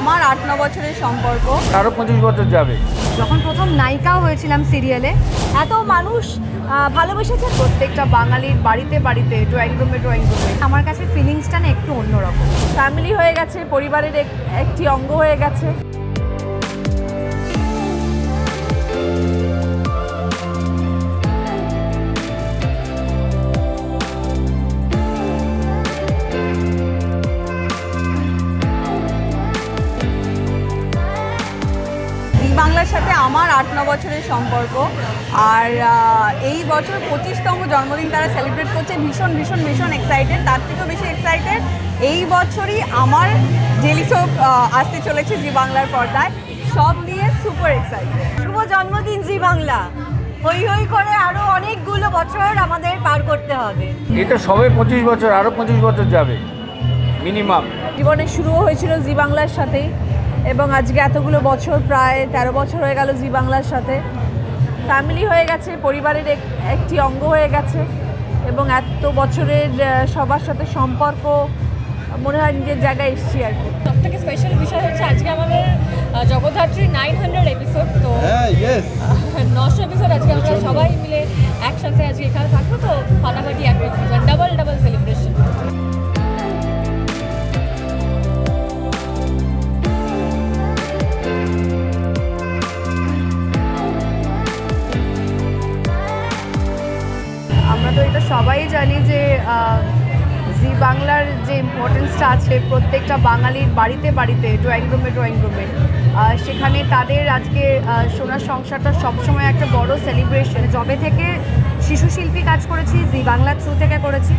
আমার ৮-৯ বছরের সম্পর্ক, আরো ২৫ বছর যাবে। যখন প্রথম নায়িকাও হয়েছিলাম সিরিয়ালে, এত মানুষ ভালোবেসেছে প্রত্যেকটা বাঙালির বাড়িতে বাড়িতে, ড্রয়িং রুমে ড্রয়িং রুমে। আমার কাছে ফিলিংসটা না একটু অন্যরকম, ফ্যামিলি হয়ে গেছে, পরিবারের একটি অঙ্গ হয়ে গেছে। বাংলার সাথে আমার ৮-৯ বছরের সম্পর্ক, আর এই বছর ২৫তম জন্মদিন তারা সেলিব্রেট করছে। ভীষণ ভীষণ ভীষণ এক্সাইটেড। তার থেকেও বেশি এক্সাইটেড এই বছরই আমার ডেইলি সোপ আসতে চলেছে জি বাংলার পর্দায়। সব নিয়ে সুপার এক্সাইটেড। শুভ জন্মদিন জি বাংলা। হই হই করে আরও অনেকগুলো বছর আমাদের পার করতে হবে। এটা সবে ২৫ বছর, আরো ২৫ বছর যাবে মিনিমাম। জীবনের শুরুও হয়েছিল জি বাংলার সাথেই, এবং আজকে এতগুলো বছর, প্রায় ১৩ বছর হয়ে গেল জি বাংলার সাথে। ফ্যামিলি হয়ে গেছে, পরিবারের একটি অঙ্গ হয়ে গেছে, এবং এত বছরের সবার সাথে সম্পর্ক মনে হয় নিজের জায়গায় এসেছি আর কি। সব থেকে স্পেশাল বিষয় হচ্ছে আজকে আমাদের জগদ্ধাত্রী 900 এপিসোড, তো 900 এপিসোড আজকে আমরা সবাই মিলে একসাথে আজকে এখানে থাকবো, তো ফাটাফাটি একটা ডাবল সেলিব্রেশন। আমরা তো এটা সবাই জানি যে জি বাংলার যে ইম্পর্টেন্সটা আছে প্রত্যেকটা বাঙালির বাড়িতে বাড়িতে, ড্রয়িং রুমে সেখানে তাদের আজকে সোনার সংসারটা সবসময় একটা বড় সেলিব্রেশন। যবে থেকে শিশু শিল্পী কাজ করেছি, জি বাংলার থ্রু থেকে করেছি।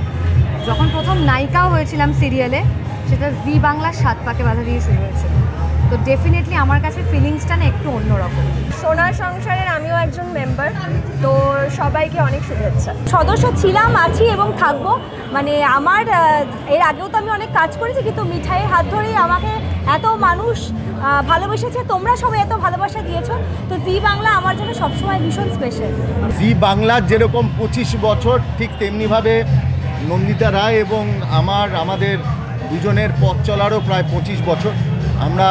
যখন প্রথম নায়িকাও হয়েছিলাম সিরিয়ালে, সেটা জি বাংলার ৭ পাকে বাধা দিয়ে শুরু হয়েছিল। তো ডেফিনেটলি আমার কাছে ফিলিংসটা না একটু অন্যরকম। সোনার সংসারের আমিও একজন মেম্বার, তো সবাইকে অনেক শুভেচ্ছা। সদস্য ছিলাম, আছি এবং থাকবো। মানে আমার এর আগেও তো আমি অনেক কাজ করেছি, কিন্তু মিঠাইয়ের হাত ধরেই আমাকে এত মানুষ ভালোবেসেছে, তোমরা সবাই এত ভালোবাসা দিয়েছো। তো জি বাংলা আমার জন্য সবসময় ভীষণ স্পেশাল। জি বাংলার যেরকম ২৫ বছর, ঠিক তেমনিভাবে নন্দিতা রায় এবং আমাদের দুজনের পথ চলারও প্রায় ২৫ বছর। আমরা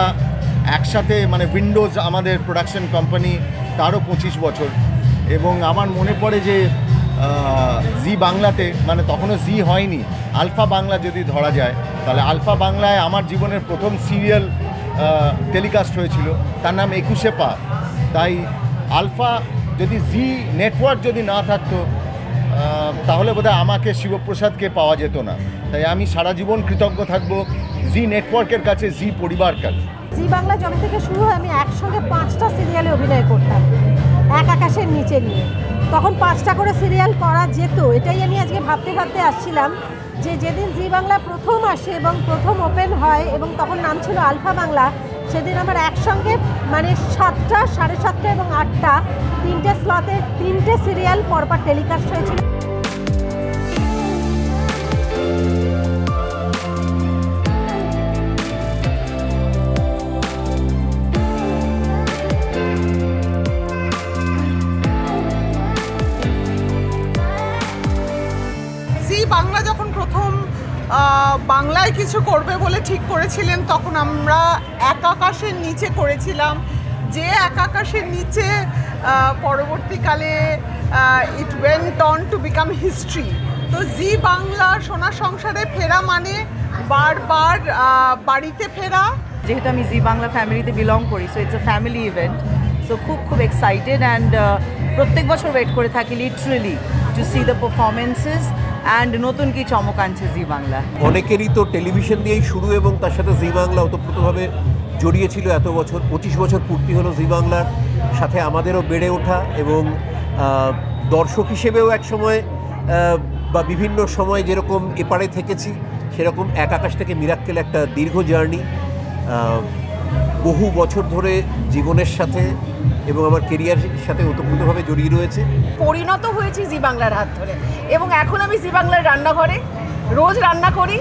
একসাথে, মানে উইন্ডোজ আমাদের প্রোডাকশন কোম্পানি, তারও ২৫ বছর। এবং আমার মনে পড়ে যে জি বাংলাতে, মানে তখনও জি হয়নি, আলফা বাংলা যদি ধরা যায়, তাহলে আলফা বাংলায় আমার জীবনের প্রথম সিরিয়াল টেলিকাস্ট হয়েছিল, তার নাম ২১শে পা। তাই আলফা যদি জি নেটওয়ার্ক যদি না থাকতো, তাহলে বোধহয় আমাকে শিবপ্রসাদকে পাওয়া যেত না। তাই আমি সারা জীবন কৃতজ্ঞ থাকবো জি নেটওয়ার্কের কাছে, জি পরিবার কাছে। জি বাংলা যবে থেকে শুরু হয়, আমি একসঙ্গে 5টা সিরিয়ালে অভিনয় করতাম, এক আকাশের নিচে নিয়ে। তখন 5টা করে সিরিয়াল করা যেত। এটাই আমি আজকে ভাবতে আসছিলাম যে যেদিন জি বাংলা প্রথম আসে এবং প্রথম ওপেন হয়, এবং তখন নাম ছিল আলফা বাংলা, সেদিন আমার একসঙ্গে মানে 7টা, 7:30 এবং 8টা, 3টে স্লটে 3টে সিরিয়াল পরপর টেলিকাস্ট হয়েছিল। বাংলা যখন প্রথম বাংলায় কিছু করবে বলে ঠিক করেছিলেন, তখন আমরা এক আকাশের নিচে করেছিলাম। যে এক আকাশের নিচে পরবর্তীকালে it went on to become history. তো জি বাংলা সোনার সংসারে ফেরা মানে বারবার বাড়িতে ফেরা। যেহেতু আমি জি বাংলা ফ্যামিলিতে বিলং করি, so it's a family event. So খুব এক্সাইটেড, অ্যান্ড প্রত্যেক বছর ওয়েট করে থাকি literally to see the performances, and নতুন কি চমক আনছে জি বাংলা। অনেকেরই তো টেলিভিশন দিয়েই শুরু, এবং তার সাথে জি বাংলা ওতপ্রোতভাবে জড়িয়েছিল এত বছর। 25 বছর পূর্তি হলো জি বাংলার সাথে আমাদেরও বেড়ে ওঠা, এবং দর্শক হিসেবেও এক সময় বা বিভিন্ন সময় যেরকম এপারে থেকেছি, সেরকম এক আকাশ থেকে মিরাক্কেল একটা দীর্ঘ জার্নি, বহু বছর ধরে জীবনের সাথে এবং আমার কেরিয়ারের সাথে ওতপ্রোতভাবে জড়িয়ে রয়েছে। পরিণত হয়েছি জি বাংলার হাত ধরে, এবং এখন আমি জি বাংলার রান্নাঘরে রোজ রান্না করি।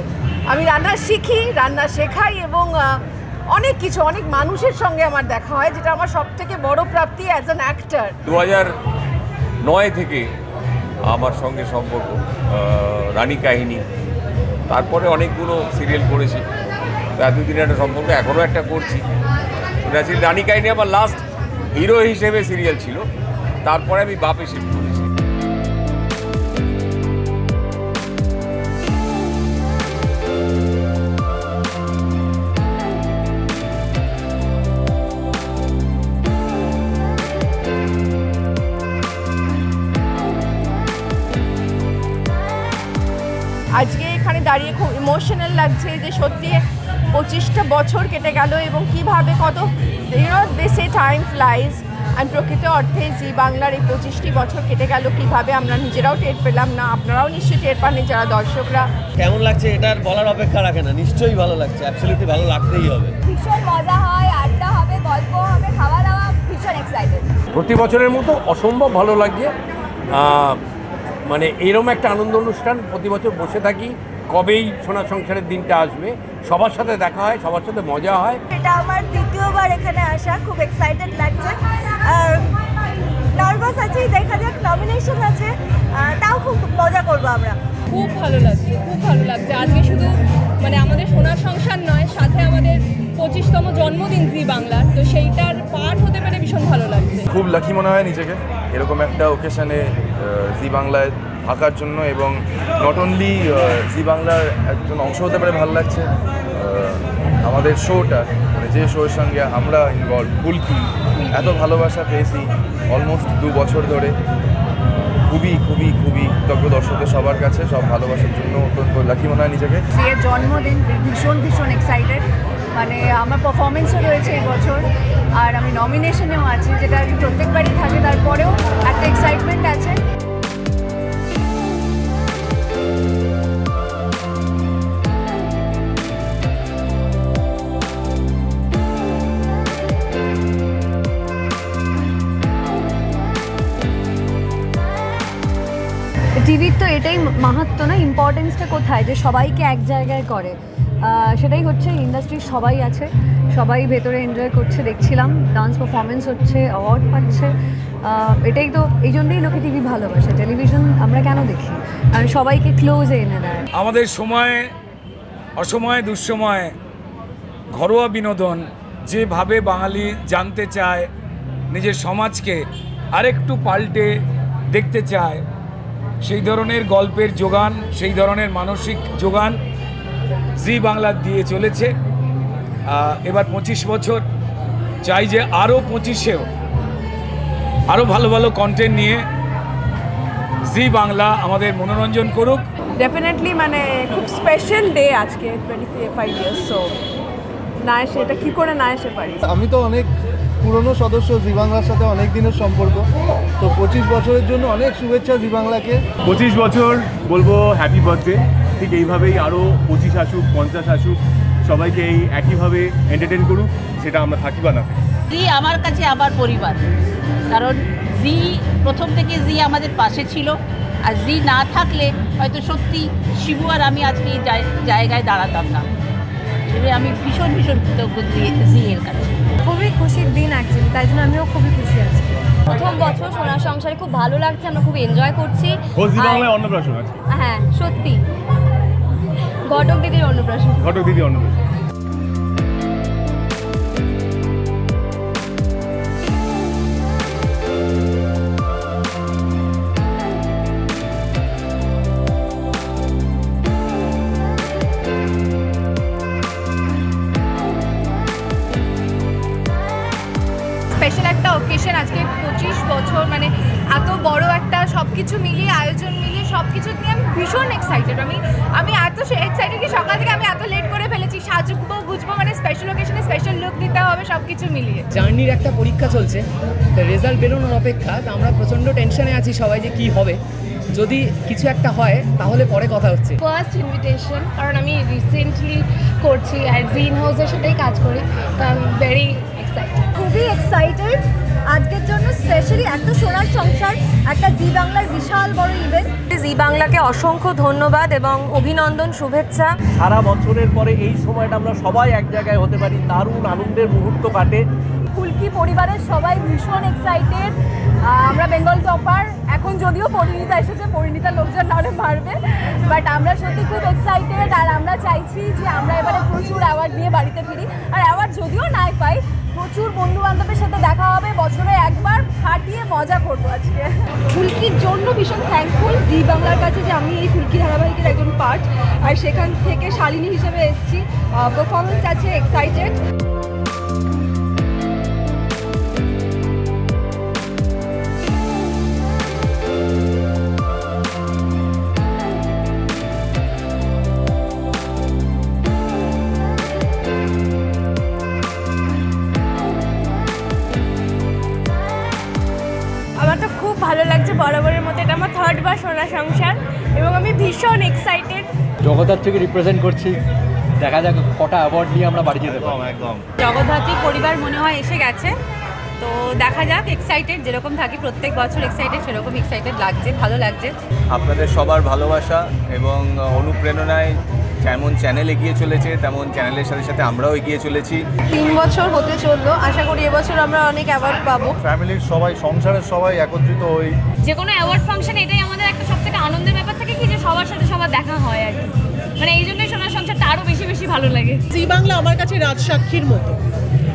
আমি রান্না শিখি, রান্না শেখাই, এবং অনেক কিছু, অনেক মানুষের সঙ্গে আমার দেখা হয়, যেটা আমার সব থেকে বড় প্রাপ্তি অ্যাজ অ্যান অ্যাক্টর। 2009 থেকে আমার সঙ্গে সম্পর্ক, রানী কাহিনী, তারপরে অনেকগুলো সিরিয়াল করেছি। তো এতদিন একটা সম্পর্ক এখনও একটা করছি। ন্যাচারালি রানী কাহিনী আমার লাস্ট হিরো হিসেবে সিরিয়াল ছিল, তারপরে আমি বাপে শিফট করেছি। আজকে এখানে দাঁড়িয়ে খুব ইমোশনাল লাগছে যে সত্যি 25টা বছর কেটে গেল এবং কীভাবে কত দে সে টাইম ফ্লাইজ। আমি প্রকৃত অর্থে জি বাংলার এই 25টি বছর কেটে গেল কীভাবে আমরা নিজেরাও টের পেলাম না, আপনারাও নিশ্চয়ই টের পাননি যারা দর্শকরা। কেমন লাগছে এটার বলার অপেক্ষা রাখে না, নিশ্চয়ই ভালো লাগছে, অ্যাবসলিউটলি ভালো লাগতেই হবে। ভীষণ মজা হয়, আড্ডা হবে, গল্প হবে, খাওয়া দাওয়া, ভীষণ এক্সাইটেড। প্রতি বছরের মতো অসম্ভব ভালো লাগছে। মানে এরম একটা আনন্দ অনুষ্ঠান প্রতি বছর বসে থাকি, কবেই সোনার সংসারের দিনটা আসবে, সবার সাথে দেখা হয়, সবার সাথে মজা হয়। এটা আমার দ্বিতীয়বার এখানে আসা, খুব এক্সাইটেড লাগছে, নার্ভাস আছি, দেখা যাক, নমিনেশন আছে, তাও খুব মজা করবো আমরা। খুব ভালো লাগছে, খুব ভালো লাগছে। আজকে শুধু মানে আমাদের সোনার সংসার নয়, সাথে আমাদের 25তম জন্মদিন জি বাংলার, তো সেইটার পার্ট হতে পেরে ভীষণ ভালো লাগছে। খুব লাকি মনে হয় নিজেকে এরকম একটা ওকেশনে জি বাংলায় থাকার জন্য, এবং নট অনলি জি বাংলার একজন অংশ হতে পারে ভালো লাগছে, আমাদের শোটা মানে যে শোয়ের সঙ্গে আমরা ইনভলভ, ফুলকি এত ভালোবাসা পেয়েছি অলমোস্ট 2 বছর ধরে। খুবই খুবই খুবই কৃতজ্ঞ দর্শকদের সবার কাছে, সব ভালোবাসার জন্য অত্যন্ত লাকি মনে হয় নিজেকে। এর জন্মদিন ভীষণ ভীষণ এক্সাইটেড, মানে আমার পারফরমেন্সও রয়েছে এই বছর, আর আমি নমিনেশনেও আছি, যেটা প্রত্যেকবারই থাকে, তারপরেও একটা এক্সাইটমেন্ট আছে। টিভির তো এটাই মাহাত্ম্য না, ইম্পর্টেন্সটা কোথায় যে সবাইকে এক জায়গায় করে, সেটাই হচ্ছে। ইন্ডাস্ট্রির সবাই আছে, সবাই ভেতরে এনজয় করছে, দেখছিলাম ডান্স পারফরমেন্স হচ্ছে, অ্যাওয়ার্ড পাচ্ছে, এটাই তো, এই জন্যই লোকে টিভি ভালোবাসে। টেলিভিশন আমরা কেন দেখি? আর সবাইকে ক্লোজে এনে দেয়। আমাদের সময়, অসময়ে, দুঃসময়ে ঘরোয়া বিনোদন যেভাবে বাঙালি জানতে চায়, নিজের সমাজকে আরেকটু পাল্টে দেখতে চায়, সেই ধরনের গল্পের যোগান, সেই ধরনের মানসিক যোগান জি বাংলা দিয়ে চলেছে। এবার 25 বছর, চাই যে আরও 25এও আরও ভালো ভালো কন্টেন্ট নিয়ে জি বাংলা আমাদের মনোরঞ্জন করুক। ডেফিনেটলি মানে খুব স্পেশাল ডে আজকে, 25 ইয়ার্স, সো না এসে এটা কী করে না এসে পারি। আমি তো অনেক পুরনো সদস্য, জি বাংলার সাথে অনেক দিনের সম্পর্ক, তো 25 বছরের জন্য অনেক শুভেচ্ছা জি বাংলাকে। 25 বছর বলবো হ্যাপি বার্থডে। ঠিক এইভাবেই আরও 25 আসুক, 50 আসুক, সবাইকে এই একইভাবে এন্টারটেন করুক, সেটা আমরা থাকি বা না থাকি। জি আমার কাছে আবার পরিবার, কারণ জি প্রথম থেকে জি আমাদের পাশে ছিল, আর জি না থাকলে হয়তো সত্যি শিবু আর আমি আজকে এই জায়গায় দাঁড়াতাম না। আমি ভীষণ ভীষণ কৃতজ্ঞ জি এর কাছে। খুবই খুশির দিন অ্যাকচুয়ালি, তাই জন্য আমিও খুবই খুশি আছি। প্রথম বছর সোনার সংসারে খুব ভালো লাগছে, আমরা খুব এনজয় করছি। অন্নপ্রাশন আছে, হ্যাঁ সত্যি, ঘটক দিদির অন্নপ্রাশন। ঘটক দিদি অন্নপ্রাশন। স্পেশাল একটা ওকেশন আজকে, 25 বছর, মানে এত বড় একটা সব কিছু মিলিয়ে, আয়োজন মিলিয়ে সব কিছু নিয়ে আমি ভীষণ এক্সাইটেড। আমি এত এক্সাইটেড কি সকাল থেকে আমি এত লেট করে ফেলেছি, সাজবো গুজবো, মানে স্পেশাল ওকেশনে স্পেশাল লুক দিতে হবে, সব কিছু মিলিয়ে। জার্নির একটা পরীক্ষা চলছে, তো রেজাল্ট বেরোনোর অপেক্ষা, তো আমরা প্রচণ্ড টেনশনে আছি সবাই যে কী হবে। যদি কিছু একটা হয় তাহলে পরে কথা হচ্ছে। ফার্স্ট ইনভিটেশন, কারণ আমি রিসেন্টলি করছি আর গ্রিন হাউসের সাথেই কাজ করি, তো আই এম ভেরি এক্সাইটেড। খুবই এক্সাইটেড, আজকের জন্য স্পেশালি এত সোনার সংসার, একটা জি বাংলার বিশাল বড় ইভেন্ট। জি বাংলাকে অসংখ্য ধন্যবাদ এবং অভিনন্দন, শুভেচ্ছা। সারা বছরের পরে এই সময়টা আমরা সবাই এক জায়গায় হতে পারি, দারুণ আনন্দের মুহূর্ত কাটে। ফুলকি পরিবারের সবাই ভীষণ এক্সাইটেড। আমরা বেঙ্গল টপার, এখন যদিও পরিণীতা এসেছে, পরিণীতা লোকজন নাহলে মারবে, বাট আমরা সত্যি খুব এক্সাইটেড। আর আমরা চাইছি যে আমরা এবারে প্রচুর অ্যাওয়ার্ড নিয়ে বাড়িতে ফিরি। আর অ্যাওয়ার্ড যদিও নাই পাই, প্রচুর বন্ধু বান্ধবের সাথে দেখা হবে, বছরে একবার ফাটিয়ে মজা করবো আজকে। ফুলকির জন্য ভীষণ থ্যাঙ্কফুল জি বাংলার কাছে যে আমি এই ফুলকি ধারাবাহিকের একজন পার্ট, আর সেখান থেকে শালিনী হিসেবে এসেছি। পারফরমেন্স আছে, এক্সাইটেড। আমার তো খুব ভালো লাগছে, বরাবরের মতো এটা আমার 3rd বার সোনা সংসার এবং আমি ভীষণ এক্সাইটেড। জগদ্ধাত্রীকে রিপ্রেজেন্ট করছি, দেখা যাক কটা অ্যাওয়ার্ড নিয়ে আমরা বাড়ি যেতে পারবো। একদম জগদ্ধাত্রী পরিবার মনে হয় এসে গেছে, তো দেখা যাক। এক্সাইটেড যেরকম থাকি প্রত্যেক বছর এক্সাইটেড, সেরকম এক্সাইটেড লাগছে, ভালো লাগছে। আপনাদের সবার ভালোবাসা এবং অনুপ্রেরণায় যেমন চ্যানেল এগিয়ে চলেছে, তেমন চ্যানেলের সাথে সাথে আমরাও এগিয়ে চলেছি। 3 বছর হতে চললো, আশা করি এবছর আমরা অনেক অ্যাওয়ার্ড পাবো। ফ্যামিলির সবাই, সংসারের সবাই একত্রিত হই। যে কোনো অ্যাওয়ার্ড ফাংশনে এটাই আমাদের একটা সবথেকে আনন্দের ব্যাপার থাকে কি, যে সবার সাথে সবার দেখা হয় আর কি। মানে এই জন্যই সোনার সংসারটা আরও বেশি বেশি ভালো লাগে। জি বাংলা আমার কাছে রাজসাক্ষীর মতো,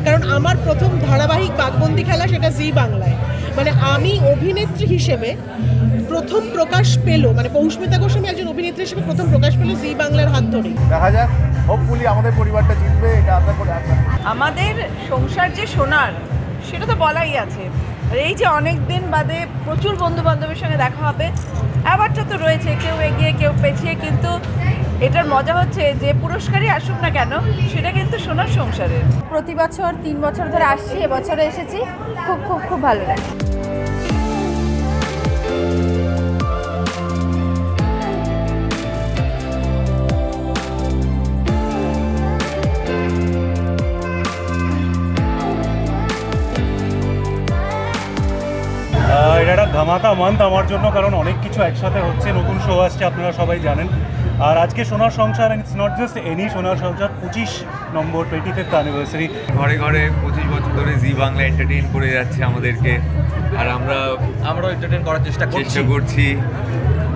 কারণ আমার প্রথম ধারাবাহিক বাঘবন্দি খেলা সেটা জি বাংলায়। মানে আমি অভিনেত্রী হিসেবে প্রথম প্রকাশ পেলো, মানে পৌষ্মিতা গোস্বামী একজন অভিনেত্রী হিসেবে প্রথম প্রকাশ পেলো জি বাংলার হাত ধরে। দেখা যাক, হোপফুলি আমাদের পরিবারটা জিতবে, এটা আশা করে। আমাদের সংসার যে সোনার সেটা তো বলাই আছে। আর এই যে অনেক দিন বাদে প্রচুর বন্ধু বান্ধবের সঙ্গে দেখা হবে, অ্যাওয়ার্ডটা তো রয়েছে, কেউ এগিয়ে কেউ পেছিয়ে, কিন্তু এটার মজা হচ্ছে যে পুরস্কারই আসুক না কেন সেটা কিন্তু সোনার সংসারের। প্রতি বছর 3 বছর ধরে আসছি, এবছরে এসেছি, খুব খুব খুব ভালো লাগে। এটা একটা ধামাকা মান্থ আমার জন্য, কারণ অনেক কিছু একসাথে হচ্ছে, নতুন শো আসছে, আপনারা সবাই জানেন। আর আজকে সোনার সংসার, ইটস নট জাস্ট এনি সোনার সংসার, 25 নম্বর 25th অ্যানিভার্সারি। ঘরে ঘরে 25 বছর ধরে জি বাংলা এন্টারটেইন করে যাচ্ছে আমাদেরকে, আর আমরাও এন্টারটেইন করার চেষ্টা করছি।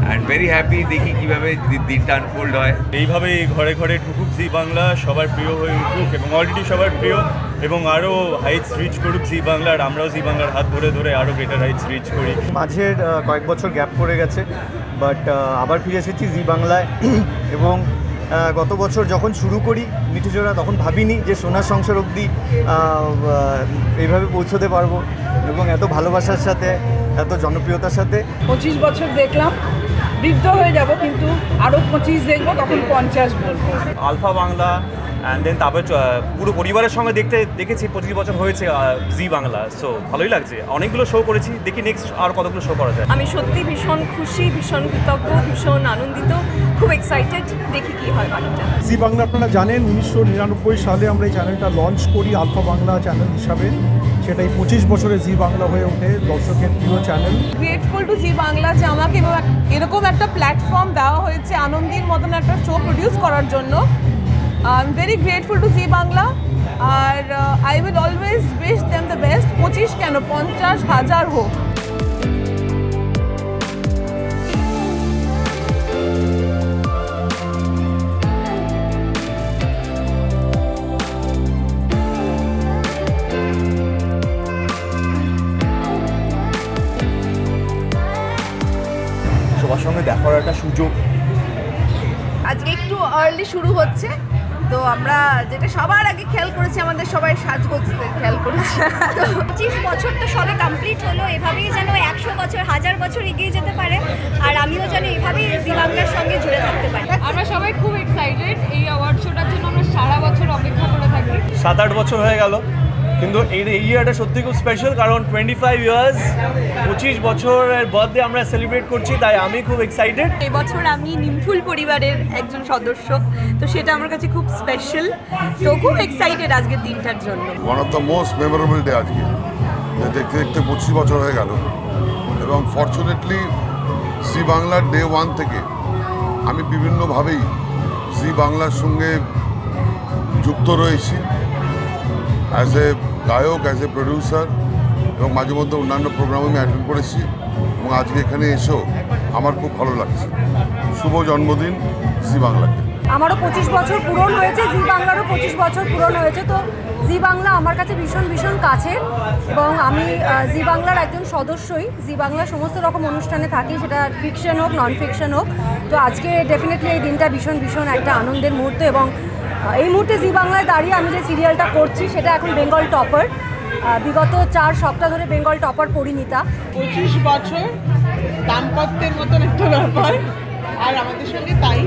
অ্যান্ড ভেরি হ্যাপি, দেখি কীভাবে দিনটা আনফোল্ড হয়। এইভাবেই ঘরে ঘরে ঢুকুক জি বাংলা, সবার প্রিয় হয়ে উঠুক, এবং অলরেডি সবার প্রিয়, এবং আরও হাইটস রিচ করুক জি বাংলার। আমরাও জি বাংলার হাত ধরে ধরে আরও বেটার হাইটস রিচ করি। মাঝের কয়েক বছর গ্যাপ পড়ে গেছে, বাট আবার ফিরে এসেছি জি বাংলায়। এবং গত বছর যখন শুরু করি মিঠুজোড়া, তখন ভাবিনি যে সোনার সংসার অবধি এইভাবে পৌঁছতে পারবো, এবং এত ভালোবাসার সাথে, এত জনপ্রিয়তার সাথে। 25 বছর দেখলাম, বৃদ্ধ হয়ে যাব, কিন্তু আরও 25 দেখবো, তখন 50 বলবো। আলফা বাংলা অ্যান্ড দেন তারপর পুরো পরিবারের সঙ্গে দেখেছি 25 বছর হয়েছে জি বাংলা, সো ভালোই লাগছে। অনেকগুলো শো করেছি, দেখি নেক্সট আর কতগুলো শো করা যায়। আমি সত্যি ভীষণ খুশি, ভীষণ কৃতজ্ঞ, ভীষণ আনন্দিত, খুব এক্সাইটেড, দেখি কি হয় বাকিটা। জি বাংলা আপনারা জানেন 1999 সালে আমরা এই চ্যানেলটা লঞ্চ করি আলফা বাংলা চ্যানেল হিসাবে। সেটাই 25 বছরে জি বাংলা হয়ে ওঠে, দর্শকের প্রিয় channel. Grateful to Zee Bangla যে আমাকে এরকম একটা প্ল্যাটফর্ম দেওয়া হয়েছে আনন্দের মতন একটা শো প্রডিউস করার জন্য। I am very grateful to Zee Bangla, আর I will always wish them the best. 25 কেন, 50,000 হোক। সবার সঙ্গে দেখা করার একটা সুযোগ। আজকে একটু আর্লি শুরু হচ্ছে, তো আমরা যেটা সবার আগে খেয়াল করেছি, আমাদের সবাই সাজগোজতে খেয়াল করেছি। 25 বছর তো সবে কমপ্লিট হলো, এভাবেই যেন 100 বছর 1000 বছর এগিয়ে যেতে পারে, আর আমিও যেন এভাবেই জি বাংলার সঙ্গে জুড়ে থাকতে পারি। আমরা সবাই খুব এক্সাইটেড, এই অ্যাওয়ার্ড শোটার জন্য আমরা সারা বছর অপেক্ষা করে থাকি। 7-8 বছর হয়ে গেল, কিন্তু এই ইয়ারটা সত্যি খুব স্পেশাল, কারণ 25 ইয়ার্স, 25 বছরের বার্থডে আমরা সেলিব্রেট করছি, তাই আমি খুব এক্সাইটেড। এবছর আমি নিমফুল পরিবারের একজন সদস্য, তো সেটা আমার কাছে খুব স্পেশাল, তো খুব এক্সাইটেড আজকের দিনটার জন্য। One of the most memorable day আজকে। যে দেখতে দেখতে 25 বছর হয়ে গেল এবং ফর্চুনেটলি জি বাংলার ডে 1 থেকে আমি বিভিন্নভাবেই জি বাংলার সঙ্গে যুক্ত রয়েছি অ্যাজ এ গায়ক, অ্যাজ এ প্রডিউসার এবং মাঝে মধ্যে অন্যান্য প্রোগ্রাম আমি অ্যাটেন্ড করেছি এবং আজকে এখানে এসেও আমার খুব ভালো লাগছে। শুভ জন্মদিন জি বাংলাকে। আমারও 25 বছর পূরণ হয়েছে, জি বাংলারও 25 বছর পূরণ হয়েছে। তো জি বাংলা আমার কাছে ভীষণ ভীষণ কাছে এবং আমি জি বাংলার একজন সদস্যই। জি বাংলার সমস্ত রকম অনুষ্ঠানে থাকি, সেটা ফিকশন হোক নন ফিকশন হোক। তো আজকে ডেফিনেটলি এই দিনটা ভীষণ ভীষণ একটা আনন্দের মুহূর্ত এবং এই মুহূর্তে জি বাংলায় দাঁড়িয়ে আমি যে সিরিয়ালটা করছি সেটা এখন বেঙ্গল টপার। বিগত 4 সপ্তাহ ধরে বেঙ্গল টপার পরিণীতা। 25 বছর দাম্পত্যের মতন একটা ব্যাপার, আর আমাদের সঙ্গে তাই